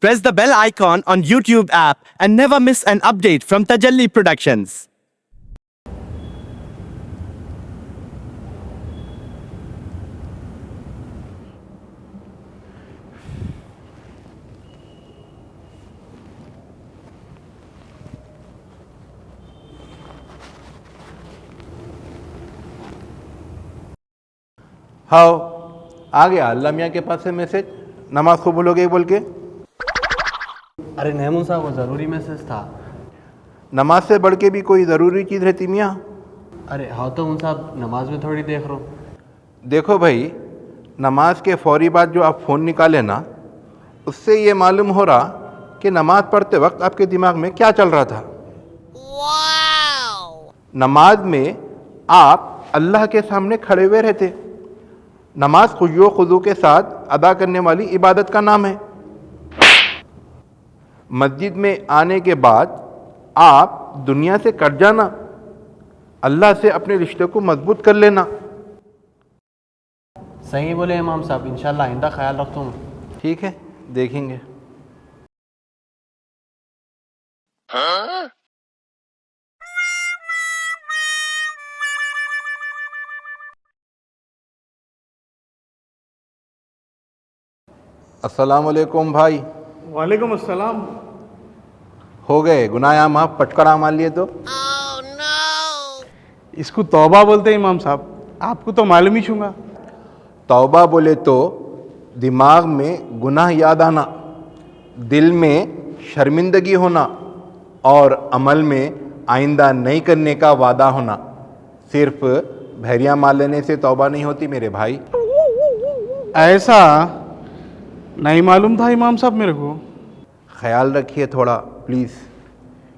Press the bell icon on YouTube app and never miss an update from Tajalli Productions. हाँ आ गया अल्लाह मियाँ के पास से मैसेज, नमाज को बोलोगे बोल के। अरे नेमून साहब वो ज़रूरी मैसेज था। नमाज से बढ़ के भी कोई ज़रूरी चीज़ रहती मियाँ? अरे हाँ तो उन साहब नमाज में थोड़ी देख रहा हूँ। देखो भाई, नमाज के फौरी बाद जो आप फ़ोन निकाले ना, उससे ये मालूम हो रहा कि नमाज पढ़ते वक्त आपके दिमाग में क्या चल रहा था। नमाज में आप अल्लाह के सामने खड़े हुए रहते। नमाज खुशो खुजू के साथ अदा करने वाली इबादत का नाम है। मस्जिद में आने के बाद आप दुनिया से कट जाना, अल्लाह से अपने रिश्ते को मजबूत कर लेना। सही बोले इमाम साहब, इंशाल्लाह आइंदा ख्याल रखता हूँ। ठीक है, देखेंगे। अस्सलाम वालेकुम भाई। वालेकुम अस्सलाम। हो गए गुनाह माफ, पटकड़ा मान लिए तो। इसको तौबा बोलते हैं इमाम साहब, आपको तो मालूम ही छूंगा। तौबा बोले तो दिमाग में गुनाह याद आना, दिल में शर्मिंदगी होना और अमल में आइंदा नहीं करने का वादा होना। सिर्फ भैरिया मार लेने से तौबा नहीं होती मेरे भाई। ऐसा नहीं मालूम था इमाम साहब मेरे को। ख्याल रखिए थोड़ा प्लीज़,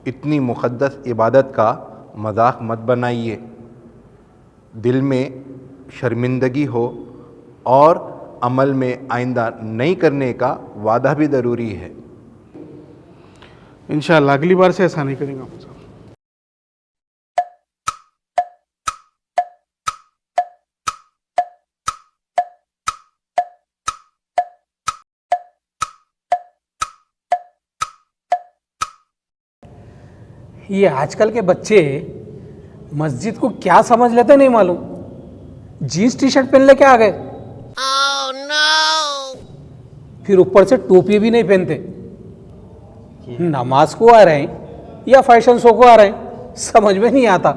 इतनी मुक़द्दस इबादत का मजाक मत बनाइए। दिल में शर्मिंदगी हो और अमल में आइंदा नहीं करने का वादा भी ज़रूरी है। इंशाअल्लाह अगली बार से ऐसा नहीं करेंगे इमाम साहब। ये आजकल के बच्चे मस्जिद को क्या समझ लेते नहीं मालूम। जीन्स टी शर्ट पहन लेके आ गए। फिर ऊपर से टोपी भी नहीं पहनते। नमाज को आ रहे हैं या फैशन शो को आ रहे हैं, समझ में नहीं आता।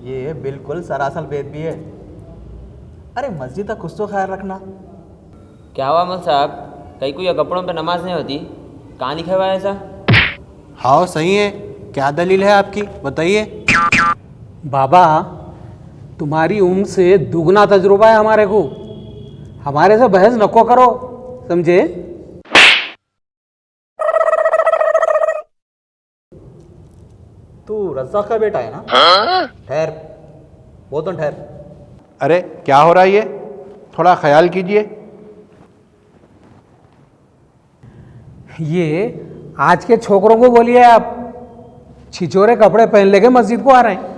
ये बिल्कुल सरासर बेदबी है। अरे मस्जिद का कुछ तो ख्याल रखना। क्या हुआ मौलवी साहब, कहीं कोई कपड़ों पे नमाज नहीं होती? कहाँ लिखा हुआ है ऐसा? हाँ सही है, क्या दलील है आपकी, बताइए। बाबा तुम्हारी उम्र से दुगना तजुर्बा है हमारे को, हमारे से बहस नको करो, समझे? तू रज़्ज़ाक का बेटा है ना? ठहर, वो तो ठहर। अरे क्या हो रहा है ये, थोड़ा ख्याल कीजिए। ये आज के छोकरों को बोलिए आप छिछोरे कपड़े पहन लेके मस्जिद को आ रहे हैं।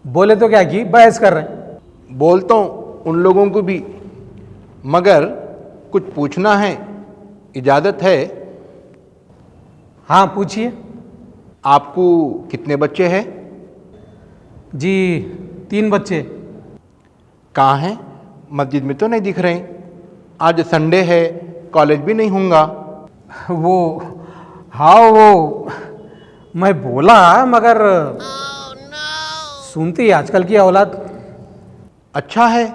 बोले तो क्या की बहस कर रहे हैं। बोलता हूँ उन लोगों को भी, मगर कुछ पूछना है, इजाज़त है? हाँ पूछिए। आपको कितने बच्चे हैं? जी 3 बच्चे। कहाँ हैं? मस्जिद में तो नहीं दिख रहे। आज संडे है, कॉलेज भी नहीं होगा। वो हाँ वो मैं बोला, मगर सुनती है आजकल की औलाद। अच्छा है,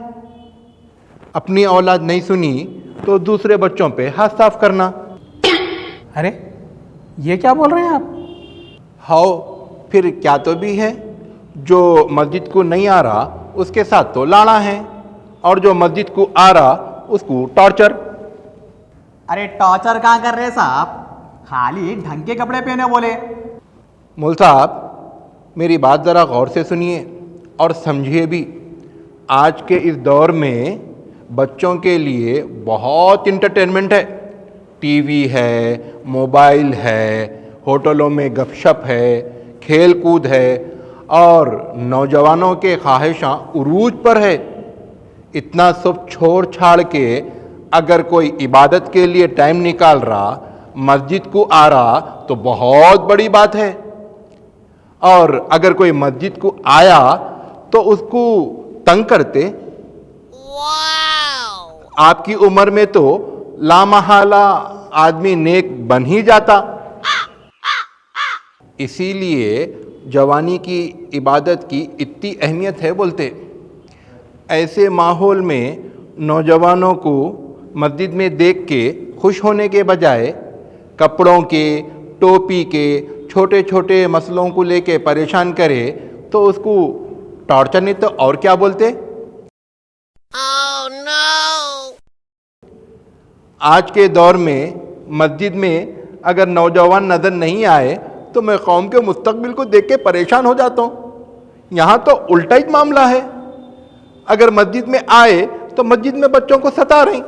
अपनी औलाद नहीं सुनी तो दूसरे बच्चों पे हाथ साफ करना। अरे ये क्या बोल रहे हैं आप? हाँ फिर क्या तो भी है, जो मस्जिद को नहीं आ रहा उसके साथ तो लाना है, और जो मस्जिद को आ रहा उसको टॉर्चर। अरे टॉर्चर कहाँ कर रहे साहब, खाली ढंग के कपड़े पहने बोले। मौलवी साहब मेरी बात ज़रा गौर से सुनिए और समझिए भी। आज के इस दौर में बच्चों के लिए बहुत इंटरटेनमेंट है। टीवी है, मोबाइल है, होटलों में गपशप है, खेल कूद है, और नौजवानों के ख्वाहिशां उरूज पर है। इतना सब छोड़ छाड़ के अगर कोई इबादत के लिए टाइम निकाल रहा मस्जिद को आ रहा तो बहुत बड़ी बात है, और अगर कोई मस्जिद को आया तो उसको तंग करते। आपकी उम्र में तो लामहला आदमी नेक बन ही जाता। इसीलिए जवानी की इबादत की इतनी अहमियत है बोलते। ऐसे माहौल में नौजवानों को मस्जिद में देख के खुश होने के बजाय कपड़ों के, टोपी के छोटे छोटे मसलों को लेके परेशान करे तो उसको टॉर्चर नहीं तो और क्या बोलते। आज के दौर में मस्जिद में अगर नौजवान नज़र नहीं आए तो मैं कौम के मुस्तकबिल को देख के परेशान हो जाता हूँ। यहाँ तो उल्टा ही मामला है, अगर मस्जिद में आए तो मस्जिद में बच्चों को सता रही।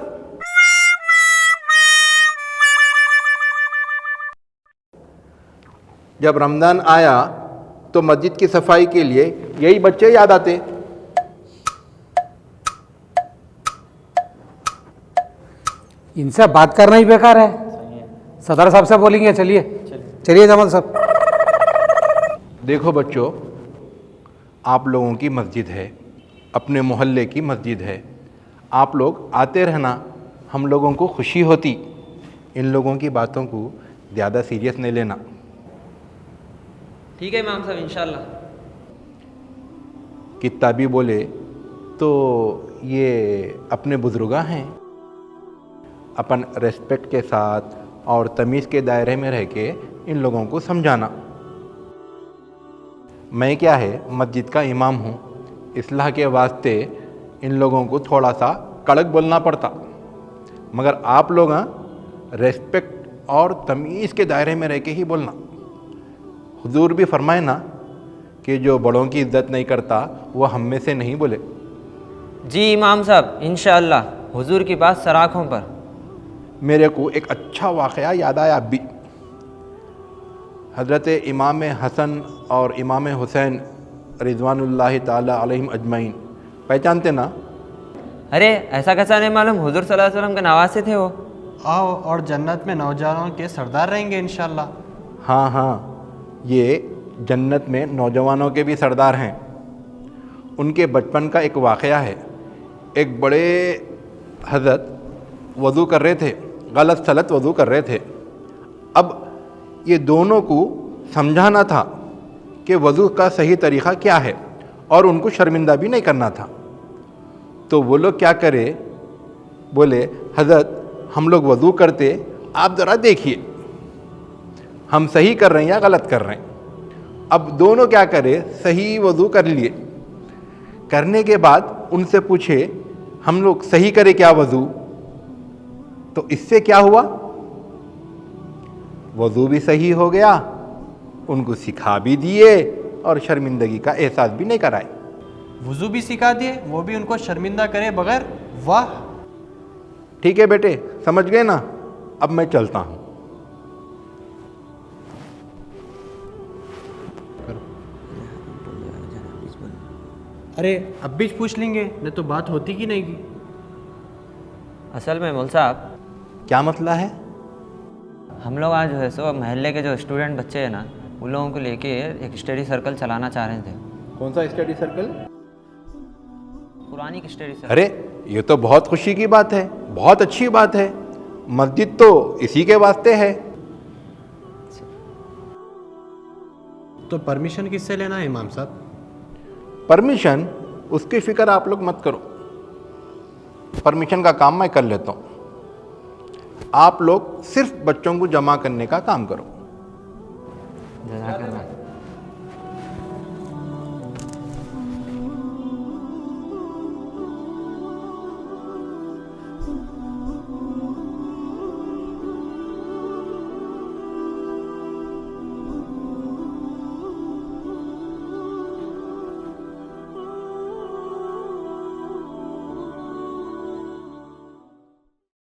जब रमज़ान आया तो मस्जिद की सफाई के लिए यही बच्चे याद आते। इनसे बात करना ही बेकार है। सदर साहब से बोलेंगे। चलिए चलिए जमाल साहब। देखो बच्चों, आप लोगों की मस्जिद है, अपने मोहल्ले की मस्जिद है, आप लोग आते रहना, हम लोगों को खुशी होती। इन लोगों की बातों को ज़्यादा सीरियस नहीं लेना। ठीक है इमाम साहब, इंशाल्लाह। कितना भी बोले तो ये अपने बुजुर्गा हैं, अपन रेस्पेक्ट के साथ और तमीज़ के दायरे में रह के इन लोगों को समझाना। मैं क्या है, मस्जिद का इमाम हूँ, इस्लाह के वास्ते इन लोगों को थोड़ा सा कड़क बोलना पड़ता, मगर आप लोग रेस्पेक्ट और तमीज़ के दायरे में रह के ही बोलना। हुजूर भी फरमाए ना कि जो बड़ों की इज्जत नहीं करता वो हम में से नहीं बोले। जी इमाम साहब, इंशाअल्लाह हुजूर की बात सराखों पर। मेरे को एक अच्छा वाक़या याद आया अभी। हज़रत इमाम हसन और इमाम हुसैन रिज़वानुल्लाहि ताला अलैहिम अजमईन पहचानते ना? अरे ऐसा कैसा नहीं मालूम, हुजूर सल्लल्लाहु अलैहि वसल्लम के नवासे थे वो। आओ, और जन्नत में नौजवानों के सरदार रहेंगे इंशाल्लाह। हाँ हाँ, ये जन्नत में नौजवानों के भी सरदार हैं। उनके बचपन का एक वाक़या है। एक बड़े हज़रत वज़ू कर रहे थे, गलत सलत वज़ू कर रहे थे। अब ये दोनों को समझाना था कि वज़ू का सही तरीक़ा क्या है और उनको शर्मिंदा भी नहीं करना था। तो वो लोग क्या करे, बोले हज़रत हम लोग वज़ू करते, आप ज़रा देखिए हम सही कर रहे हैं या गलत कर रहे हैं। अब दोनों क्या करे, सही वज़ू कर लिए। करने के बाद उनसे पूछे हम लोग सही करें क्या वज़ू? तो इससे क्या हुआ, वज़ू भी सही हो गया, उनको सिखा भी दिए और शर्मिंदगी का एहसास भी नहीं कराए। वुज़ू भी सिखा दिए, वो भी उनको शर्मिंदा करे बगैर। वाह। ठीक है बेटे, समझ गए ना? अब मैं चलता हूँ। अरे अब भी पूछ लेंगे, नहीं तो बात होती कि नहीं की। असल में मौल साहब, क्या मसला है? हम लोग आज जो है सो महल्ले के जो स्टूडेंट बच्चे हैं ना, उन लोगों को लेके एक स्टडी सर्कल चलाना चाह रहे थे। कौन सा स्टडी सर्कल? पुरानी स्टडी सर्कल। अरे ये तो बहुत खुशी की बात है, बहुत अच्छी बात है। मस्जिद तो इसी के वास्ते है। तो परमिशन किससे लेना है इमाम साहब? परमिशन उसकी फिक्र आप लोग मत करो, परमिशन का काम मैं कर लेता हूँ। आप लोग सिर्फ बच्चों को जमा करने का काम करो। जज़ाकल्लाह।